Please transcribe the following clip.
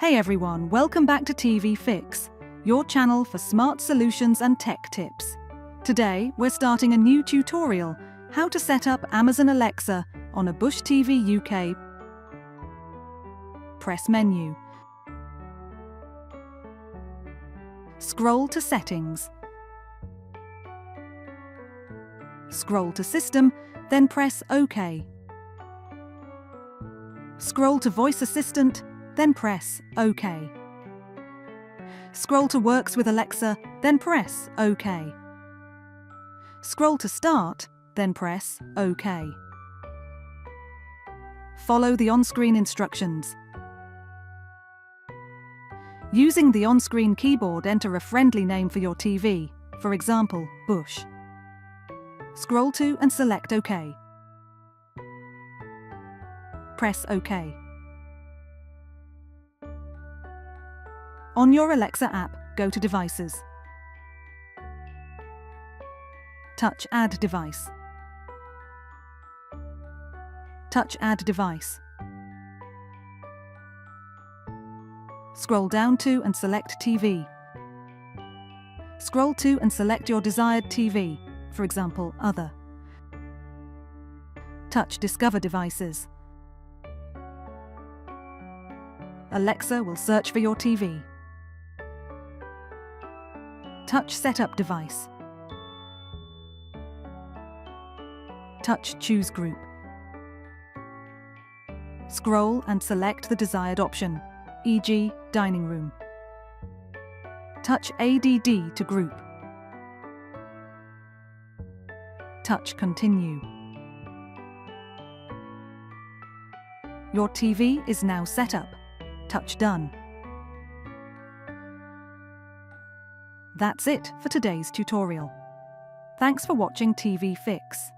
Hey everyone, welcome back to TV Fix, your channel for smart solutions and tech tips. Today, we're starting a new tutorial, how to set up Amazon Alexa on a Bush TV UK. Press Menu. Scroll to Settings. Scroll to System, then press OK. Scroll to Voice Assistant, then press OK. Scroll to Works with Alexa, then press OK. Scroll to Start, then press OK. Follow the on-screen instructions. Using the on-screen keyboard, enter a friendly name for your TV, for example, Bush. Scroll to and select OK. Press OK. On your Alexa app, go to Devices. Touch Add Device. Touch Add Device. Scroll down to and select TV. Scroll to and select your desired TV, for example, Other. Touch Discover Devices. Alexa will search for your TV. Touch Setup Device. Touch Choose Group. Scroll and select the desired option, e.g., Dining Room. Touch ADD to group. Touch Continue. Your TV is now set up. Touch Done. That's it for today's tutorial. Thanks for watching TV Fix.